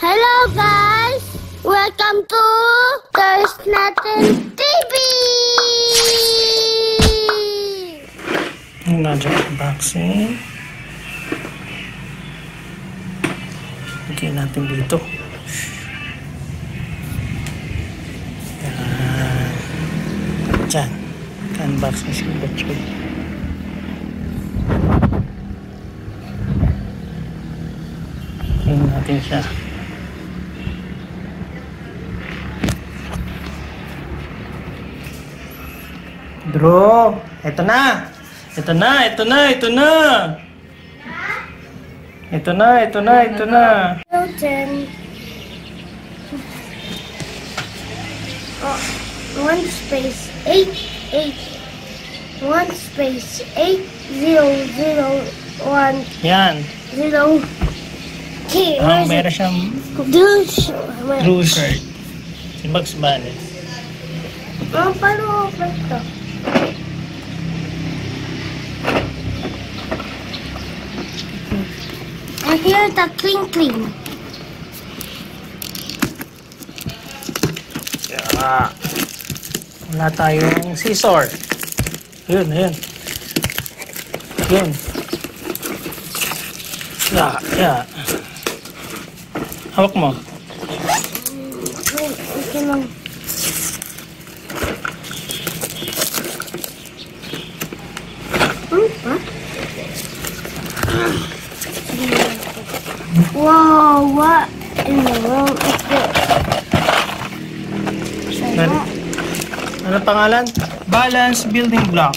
Hello guys! Welcome to There's Nothing TV! Another unboxing. Lagyan natin dito. Yan. Diyan. Unboxing si Butchoy. Lagyan natin siya. Drew, ito na. Ito na. Ito na. Children. Oh, 1 space 88. 1 space 8001. Yan. 0. Okay, Meron siyang Drew shirt. Si Bugs Bunny. Paano open to? I hear the clink. Yeah. Wala tayong scissor. Yun. Yeah. Hawak mo. Okay lang. Wow, what in the world is this? Ano pangalan? Balance building block.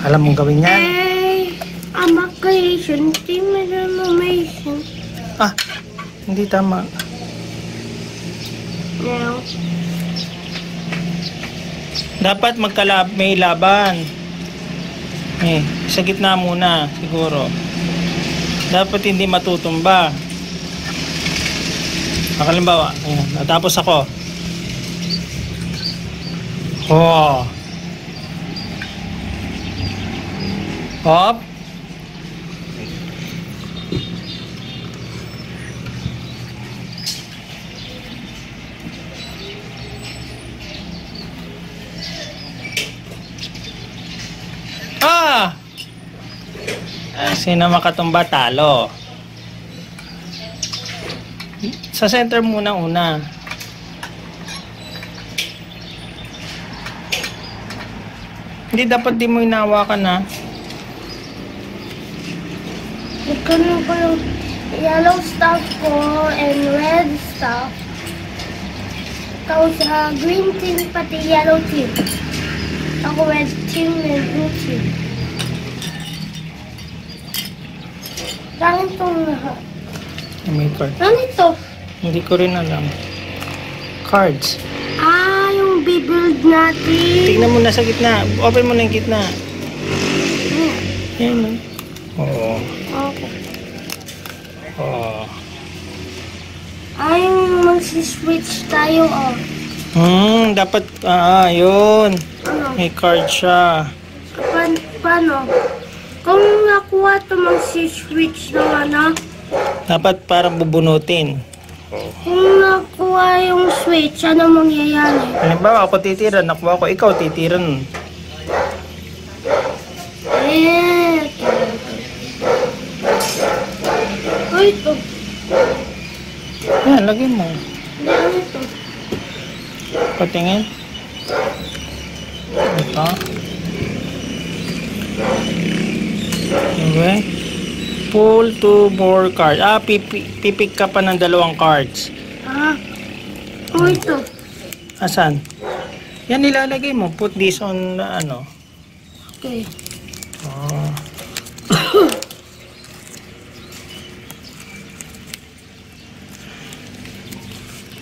Alam mong gawin yan? I'm a creation team and animation. Ah, hindi tama. Now. Dapat may laban. Sa gitna muna, siguro. Dapat hindi matutumba. Halimbawa, ayan, natapos ako. Oh. Hop. Sino makatumba, talo. Sa center muna una. Hindi dapat di mo inawakan na. Nagkaroon ko yung yellow stuff ko and red stuff. Tapos green team pati yellow team. Ako red team and blue team. Saan itong lahat? May card. Saan ito? Hindi ko rin alam. Cards. Yung bibuild natin. Tignan mo na sa gitna. Open mo na yung gitna. Yan. Oo. Okay. Oo. Yung magsiswitch tayo, Dapat, yun. Ano? May card siya. Paano? Kung nakuha ito, magsiswitch ng ano? Dapat parang bubunutin. Kung nakuha yung switch, ano mangyayari? Halimbawa, ako titiran. Nakuha ko, ikaw titiran. Ito. Yan, lagyan mo. Hindi, ano ito? Patingin. Ito. Okay. Pull to more cards. Pipik ka pa ng 2 cards. Ito. Asan? Yan nilalagay mo. Put this on, ano. Okay.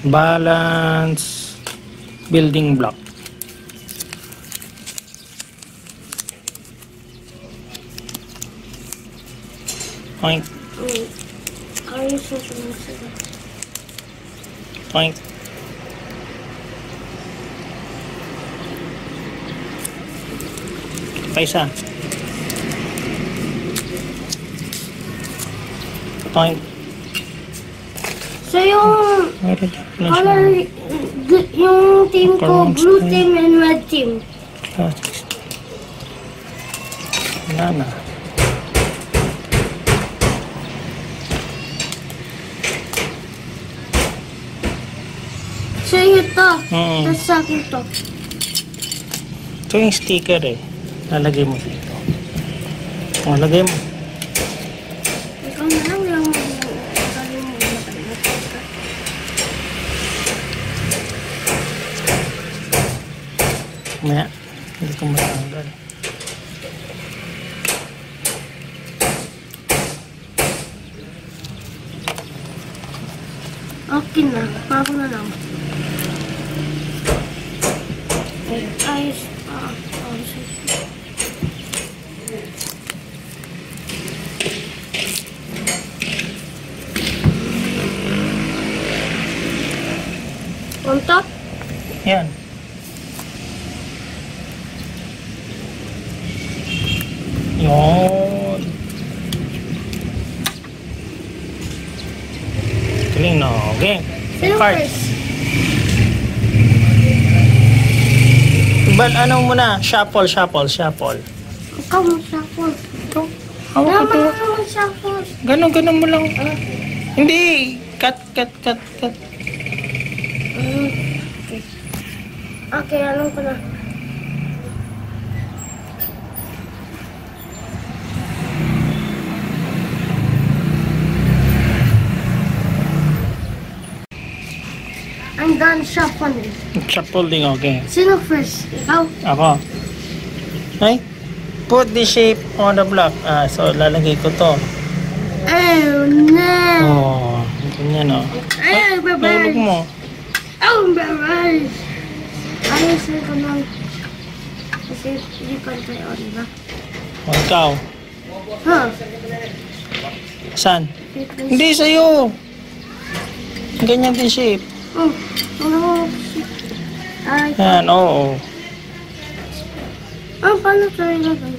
Balance building block. Oink. Ayusin ko lang sila. Point. Pa isa. Point. So yung Meron na color, yung team ko, blue team and red team. siya. Wala na. So yun to. Mm. Tapos sa akin to. Ito yung sticker eh. Lalagay mo dito. O, lagay mo. Ikaw na lang yung Maya. Hindi ko matanggal. okay na. Ako na lang. Ayos. On top? Yan. Yun. Galing no. Okay. Sino Card. first? But ano muna? Shuffle. Ikaw mag-shuffle. Ito. Hawak ko to. Ikaw mag-shuffle. Ganun mo lang. Hindi. Cut. Okay, alam ko na. I'm done shuffling. Shuffle din, okay. Sino first? Ikaw? Ako. Ay. Put the shape on the block. So lalagay ko to. Oh, no. Oh. Ganyan o. Ay, Nahulog bye-bye. mo. Oh, bye-bye. Ayusin ko lang. Kasi hindi pa tayo on, diba? O, ikaw. Huh? Saan? Hindi, sa'yo. Ganyan din shape. Oh, ano? Ay, Yan, oo. paano ito ilagay?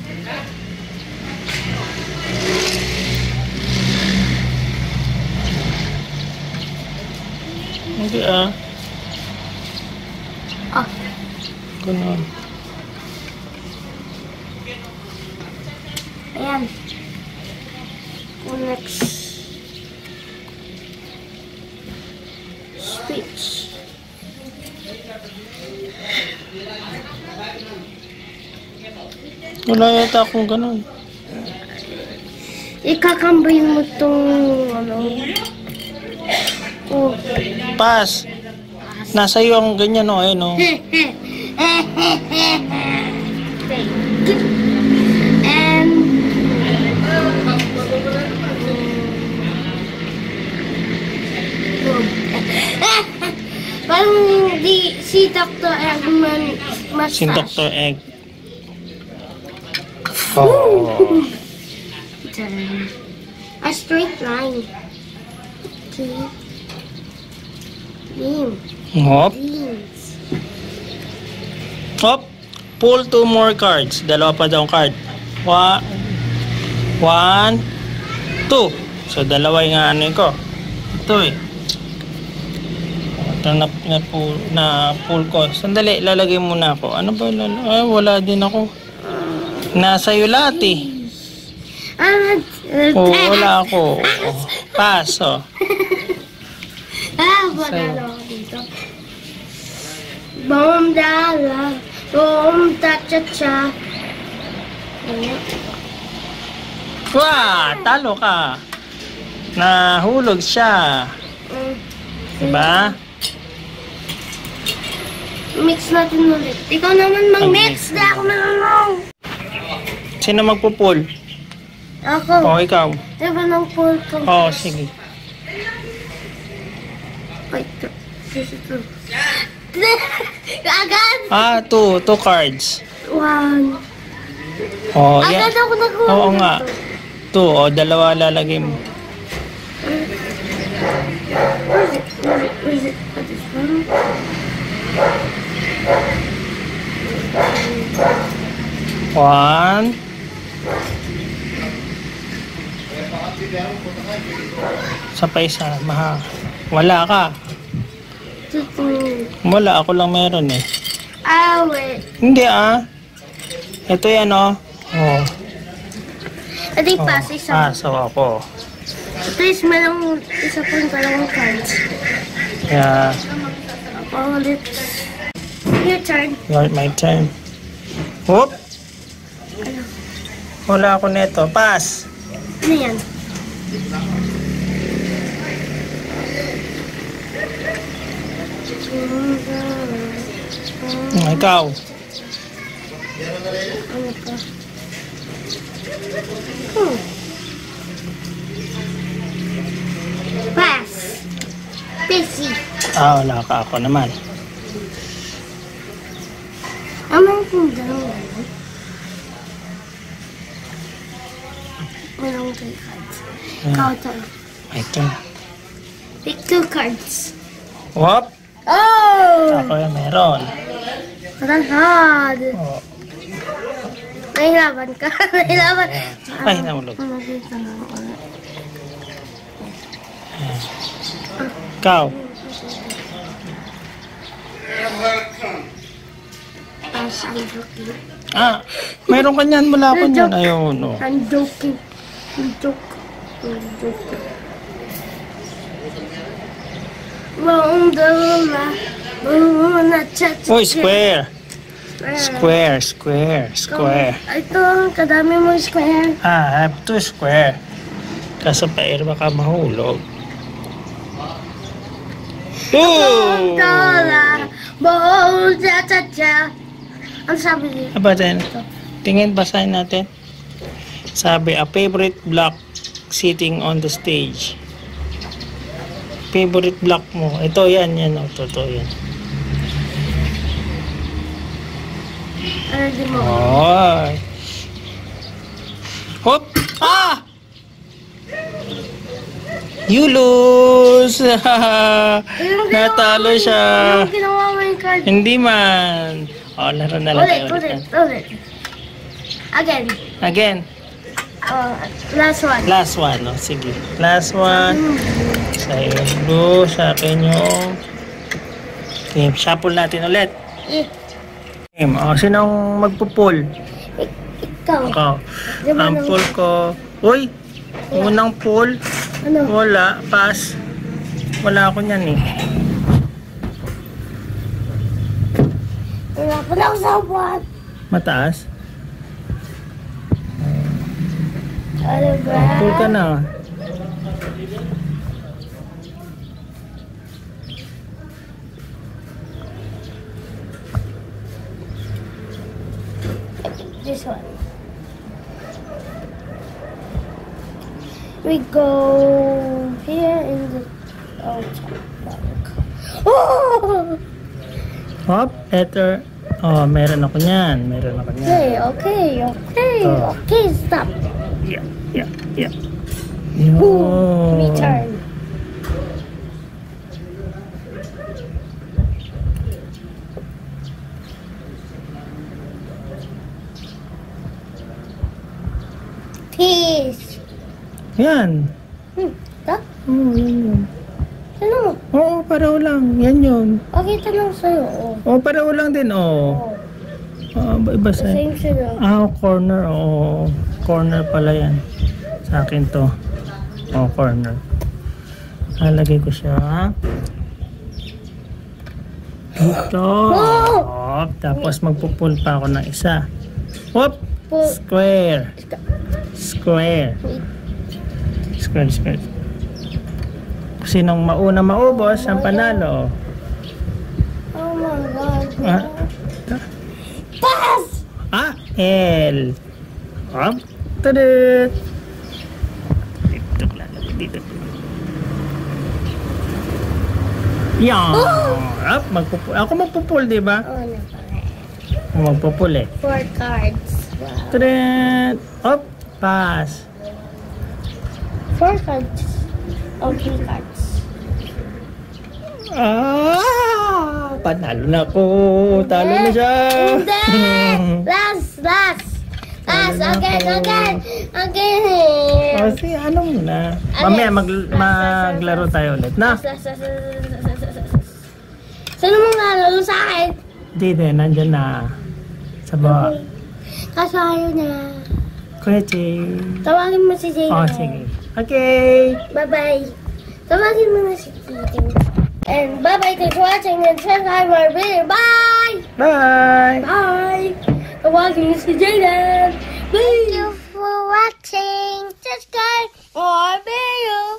Hindi Ah, Ganun. ayan. Next. Switch. Wala yata akong ganun. Ikakambay mo itong, ano, oh. Pass. Nasa iyo ang ganyan o. Ayun o. And parang hindi si Dr. Eggman Si mustache. Dr. Egg. Oh. A straight line. Okay. Hop. Beans. Hop. Pull 2 more cards. Dalawa pa daw ang card. 1, 2. So, dalawa yung ano ko. Ito eh. Ito na pull ko. Sandali, lalagay muna ako. Ano ba? Ay, wala din ako. Nasa iyo lahat eh. Oh, wala ako. Pass, oh. Wala ako dito. Boom, dala. Boom, cha-cha-cha. Wah, talo ka. Nahulog siya. Diba? Mix natin ulit. Ikaw naman mag-mix. Di ako mananong. Sino magpo-pull? Ako. O, ikaw. Diba nang pull ko? O, sige. Wait. This is two. Agad! 2 cards. One. O, Agad yan. ako nakuha. Oo nga. 2, o, dalawa lalagay mo. Where is it? Where is it? At this one? One. Sa paisa, wala ka. Wala, ako lang meron eh. Ah, wait. Hindi ah. Ito yan oh. Oh. I think pass isa. So ako. Ito is merong isa pong dalawang cards. Yeah. Oh, let's... Your turn. My turn. Whoop. Wala ako neto. Pass. Ano yan? Ikaw. Ano pa? Pass. Busy. Wala ka. Ako naman. Amang kong dalawa. Merong 3 cards. Ikaw turn. My turn. Pick 2 cards. Whoop. Oh! Ako yung meron. Matanghad. Oh. Nahilaban ka. Nahilaban. Ay, nahulog. Nakita na ako. Ikaw. Pass, I'm joking. Meron ka niyan. Wala ko niyan. Ayun, no. I'm joking. I'm joking. I'm joking. Uy, square. Square. Ito, kadami mo square. I have 2 square. Kaso pair baka mahulog. Ooh! Ang sabi niya? Aba din. Tingin, basahin natin. Sabi, a favorite block sitting on the stage. Favorite block mo. Ito, yan. Ito, yan. Ano di mo? Oy. Hop! You lose! Natalo siya. Yung ginawa mo yung card. Hindi man. Laro na lang tayo. Ulit. Again. Last one. Last one, no? Sige. Last one. Sa'yo yung blue. Sa akin yung... Okay, shuffle natin ulit. Okay, sinong magpupul? Ikaw. Ikaw. Ang pull ko... Uy! Unang pull. Ano? Wala. Pass. Wala ako niyan eh. Wala pa na ako sa upuan. Mataas? Ano ba? Pull ka na. This one. We go here in the oh! Hop, eto. Meron ako niyan. Okay, Oh. stop. Yeah. Me turn. Peace. Yan. Ito? Yan. Ano mo? Oo, pareho lang. Yan yun. Okay, tanong sa'yo. Pareho lang din. Iba sa... Same sila. Corner. Corner pala yan. Sa akin to. Corner. Lagay ko siya. Dito. Hop. Tapos magpupul pa ako ng isa. Hop. Square. Sinong mauna maubos ang panalo. Oh my God. Pass! L. Hop. Tadit! Dito. Yan. Hop. Ako magpupul, di ba? Magpupul eh. 4 cards. Wow. Tadit! Hop. Pass. 4 cards. Oh, 3 cards. Panalo na ko. Talo na siya. Hindi! Last! Again! O, sige, ano muna? Mamaya maglaro tayo ulit, na? Saan mo nga lalo sa akin? Dito, nandyan na. Sa baba. Kaso ayaw na. Kuya Jay. Tawagin mo si Jay. Oh, sige. Okay. Bye-bye. Tawagin mo na si Jay. And bye-bye, thanks for watching and subscribe our video. Bye! Bye! Bye! Tawagin mo si Jayden. Thank you for watching. Subscribe our video.